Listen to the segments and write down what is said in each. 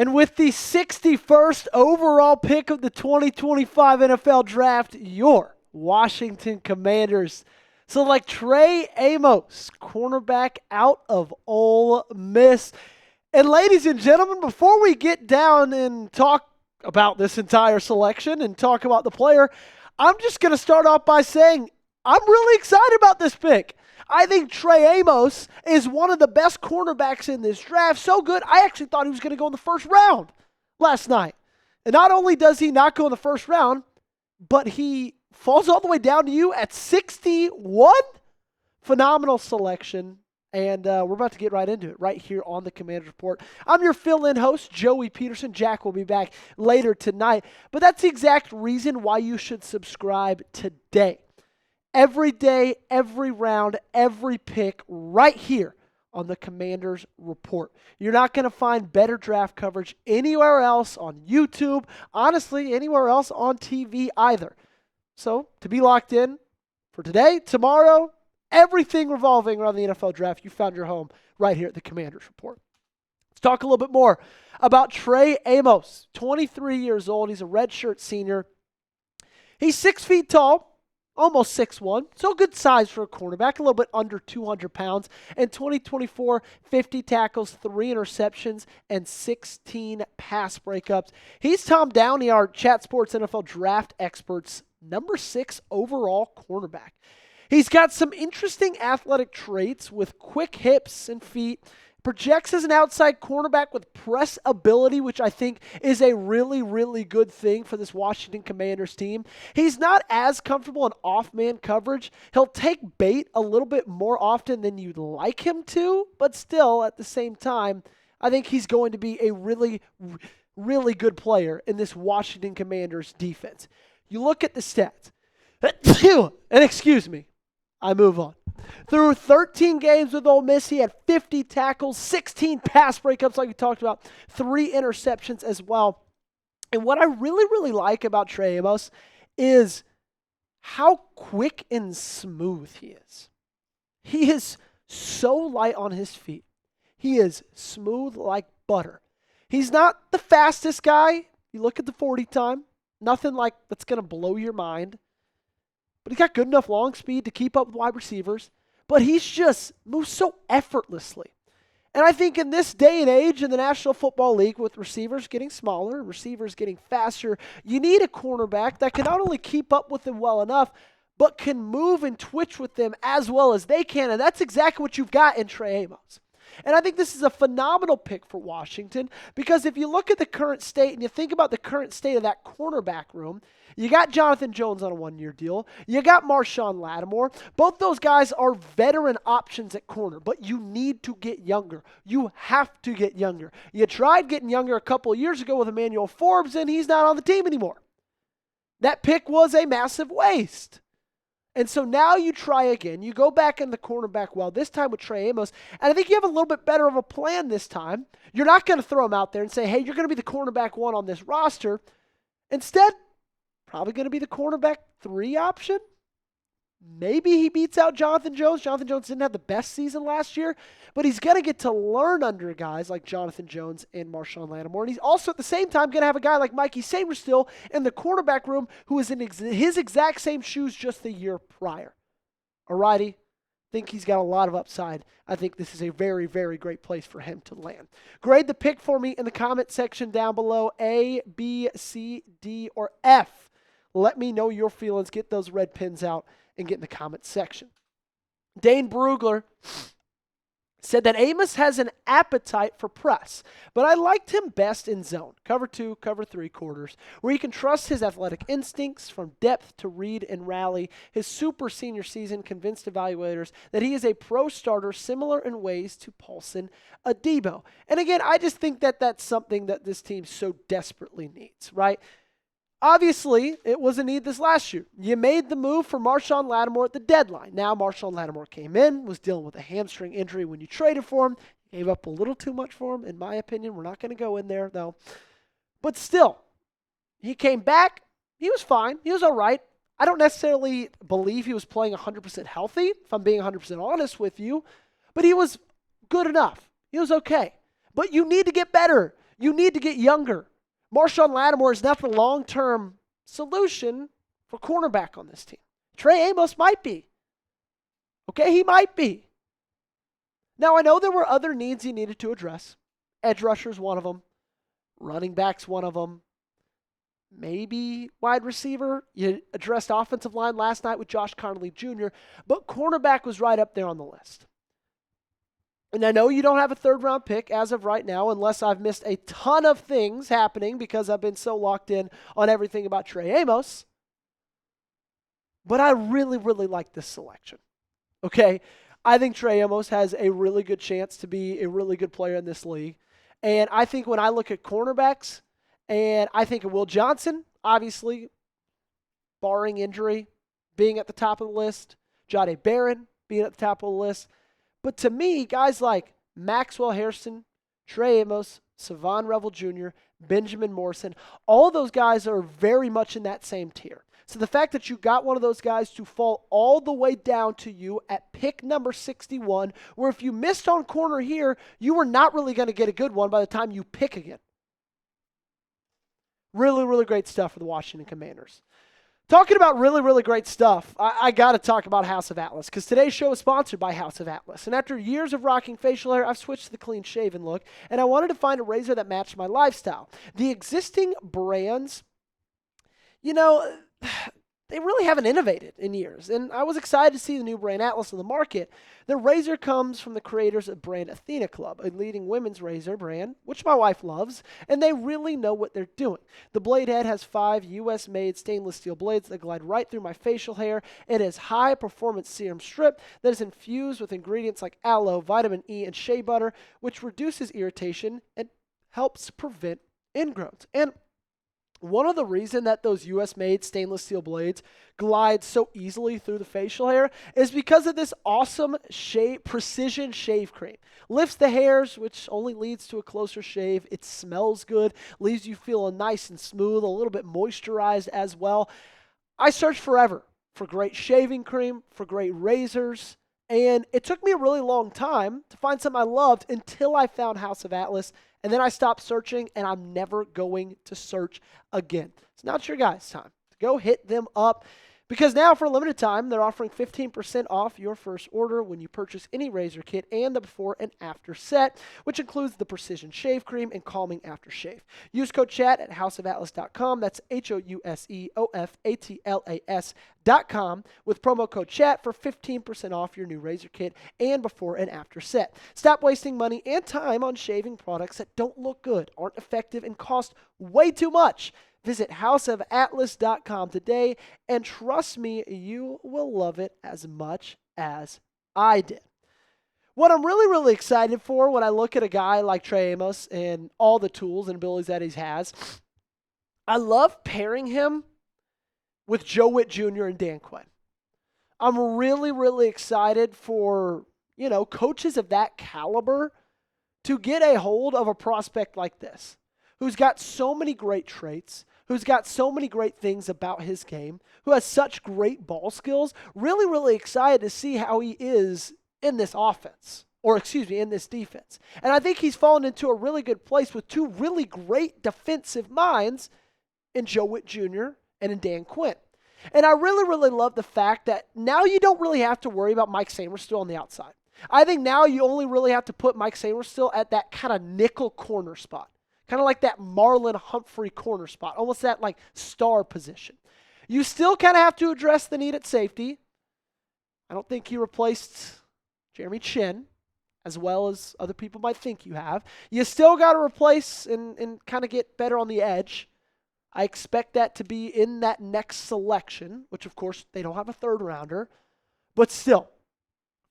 And with the 61st overall pick of the 2025 NFL Draft, your Washington Commanders select Trey Amos, cornerback out of Ole Miss. And ladies and gentlemen, before we get down and talk about this entire selection and talk about the player, I'm just going to start off by saying I'm really excited about this pick. I think Trey Amos is one of the best cornerbacks in this draft. So good, I actually thought he was going to go in the first round last night. And not only does he not go in the first round, but he falls all the way down to you at 61. Phenomenal selection. And we're about to get right into it right here on the Commanders Report. I'm your fill-in host, Joey Peterson. Jack will be back later tonight. But that's the exact reason why you should subscribe today. Every day, every round, every pick right here on the Commanders Report. You're not going to find better draft coverage anywhere else on YouTube, honestly, anywhere else on TV either. So, to be locked in for today, tomorrow, everything revolving around the NFL Draft, you found your home right here at the Commanders Report. Let's talk a little bit more about Trey Amos, 23 years old. He's a redshirt senior. He's 6 feet tall. Almost 6'1", so good size for a cornerback, a little bit under 200 pounds. In 2024, 50 tackles, 3 interceptions, and 16 pass breakups. He's Tom Downey, our Chat Sports NFL Draft Experts, number 6 overall cornerback. He's got some interesting athletic traits with quick hips and feet. Projects as an outside cornerback with press ability, which I think is a really, really good thing for this Washington Commanders team. He's not as comfortable in off-man coverage. He'll take bait a little bit more often than you'd like him to, but still, at the same time, I think he's going to be a really, really good player in this Washington Commanders defense. You look at the stats, and excuse me, I move on. Through 13 games with Ole Miss, he had 50 tackles, 16 pass breakups like we talked about, 3 interceptions as well. And what I really, really like about Trey Amos is how quick and smooth he is. He is so light on his feet. He is smooth like butter. He's not the fastest guy. You look at the 40 time, nothing like that's going to blow your mind. But he's got good enough long speed to keep up with wide receivers. But he's just moves so effortlessly. And I think in this day and age in the National Football League, with receivers getting smaller, receivers getting faster, you need a cornerback that can not only keep up with them well enough, but can move and twitch with them as well as they can. And that's exactly what you've got in Trey Amos. And I think this is a phenomenal pick for Washington because if you look at the current state and you think about the current state of that cornerback room, you got Jonathan Jones on a 1-year deal. You got Marshawn Lattimore. Both those guys are veteran options at corner, but you need to get younger. You have to get younger. You tried getting younger a couple of years ago with Emmanuel Forbes, and he's not on the team anymore. That pick was a massive waste. And so now you try again. You go back in the cornerback well, this time with Trey Amos, and I think you have a little bit better of a plan this time. You're not going to throw him out there and say, hey, you're going to be the cornerback 1 on this roster. Instead, probably going to be the cornerback 3 option. Maybe he beats out Jonathan Jones. Jonathan Jones didn't have the best season last year, but he's going to get to learn under guys like Jonathan Jones and Marshawn Lattimore. And he's also at the same time going to have a guy like Mikey Sainristil in the cornerback room who is in his exact same shoes just the year prior. Alrighty. Think he's got a lot of upside. I think this is a very, very great place for him to land. Grade the pick for me in the comment section down below. A, B, C, D, or F. Let me know your feelings. Get those red pins out and get in the comment section. Dane Brugler said that Amos has an appetite for press, but I liked him best in zone, cover 2, cover 3 quarters, where you can trust his athletic instincts from depth to read and rally. His super senior season convinced evaluators that he is a pro starter similar in ways to Paulson Adebo. And again, I just think that that's something that this team so desperately needs, right? Obviously, it was a need this last year. You made the move for Marshawn Lattimore at the deadline. Now Marshawn Lattimore came in, was dealing with a hamstring injury when you traded for him. You gave up a little too much for him, in my opinion. We're not going to go in there, though. But still, he came back. He was fine. He was all right. I don't necessarily believe he was playing 100% healthy, if I'm being 100% honest with you. But he was good enough. He was okay. But you need to get better. You need to get younger. Marshawn Lattimore is not the long-term solution for cornerback on this team. Trey Amos might be. Okay, he might be. Now, I know there were other needs he needed to address. Edge rusher's one of them. Running back's one of them. Maybe wide receiver. You addressed offensive line last night with Josh Conerly Jr., but cornerback was right up there on the list. And I know you don't have a third-round pick as of right now, unless I've missed a ton of things happening because I've been so locked in on everything about Trey Amos. But I really, really like this selection. Okay? I think Trey Amos has a really good chance to be a really good player in this league. And I think when I look at cornerbacks, and I think of Will Johnson, obviously, barring injury, being at the top of the list. Jahdae Barron being at the top of the list. But to me, guys like Maxwell Harrison, Trey Amos, Savon Revel Jr., Benjamin Morrison, all of those guys are very much in that same tier. So the fact that you got one of those guys to fall all the way down to you at pick number 61, where if you missed on corner here, you were not really going to get a good one by the time you pick again. Really, really great stuff for the Washington Commanders. Talking about really, really great stuff, I got to talk about House of Atlas because today's show is sponsored by House of Atlas. And after years of rocking facial hair, I've switched to the clean-shaven look, and I wanted to find a razor that matched my lifestyle. The existing brands, they really haven't innovated in years, and I was excited to see the new brand Atlas on the market. The razor comes from the creators of brand Athena Club, a leading women's razor brand, which my wife loves, and they really know what they're doing. The blade head has 5 U.S.-made stainless steel blades that glide right through my facial hair. It has high-performance serum strip that is infused with ingredients like aloe, vitamin E, and shea butter, which reduces irritation and helps prevent ingrowns. And one of the reasons that those U.S.-made stainless steel blades glide so easily through the facial hair is because of this awesome precision shave cream. Lifts the hairs, which only leads to a closer shave. It smells good, leaves you feeling nice and smooth, a little bit moisturized as well. I searched forever for great shaving cream, for great razors, and it took me a really long time to find something I loved until I found House of Atlas. And then I stopped searching, and I'm never going to search again. So now it's your guys' time to go hit them up because now for a limited time, they're offering 15% off your first order when you purchase any razor kit and the before and after set, which includes the precision shave cream and calming aftershave. Use code CHAT at houseofatlas.com. That's HOUSEOFATLAS.com with promo code CHAT for 15% off your new razor kit and before and after set. Stop wasting money and time on shaving products that don't look good, aren't effective, and cost way too much. Visit houseofatlas.com today, and trust me, you will love it as much as I did. What I'm really, really excited for when I look at a guy like Trey Amos and all the tools and abilities that he has, I love pairing him with Joe Witt Jr. and Dan Quinn. I'm really, really excited for, coaches of that caliber to get a hold of a prospect like this, who's got so many great traits, who's got so many great things about his game, who has such great ball skills. Really, really excited to see how he is in this offense, in this defense. And I think he's fallen into a really good place with 2 really great defensive minds in Joe Witt Jr. and in Dan Quinn. And I really, really love the fact that now you don't really have to worry about Mike Sainristil on the outside. I think now you only really have to put Mike Sainristil at that kind of nickel corner spot. Kind of like that Marlon Humphrey corner spot, almost that like star position. You still kind of have to address the need at safety. I don't think he replaced Jeremy Chin as well as other people might think you have. You still got to replace and kind of get better on the edge. I expect that to be in that next selection, which of course they don't have a third rounder. But still,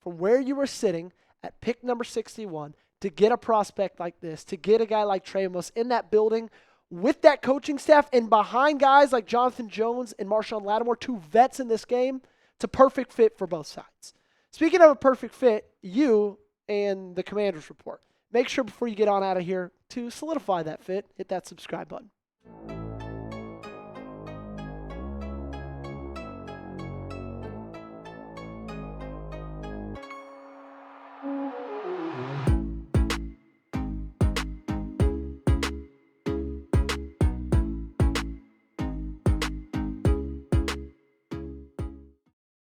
from where you were sitting at pick number 61, to get a prospect like this, to get a guy like Trey Amos in that building with that coaching staff and behind guys like Jonathan Jones and Marshawn Lattimore, 2 vets in this game, it's a perfect fit for both sides. Speaking of a perfect fit, you and the Commanders Report, make sure before you get on out of here to solidify that fit, hit that subscribe button.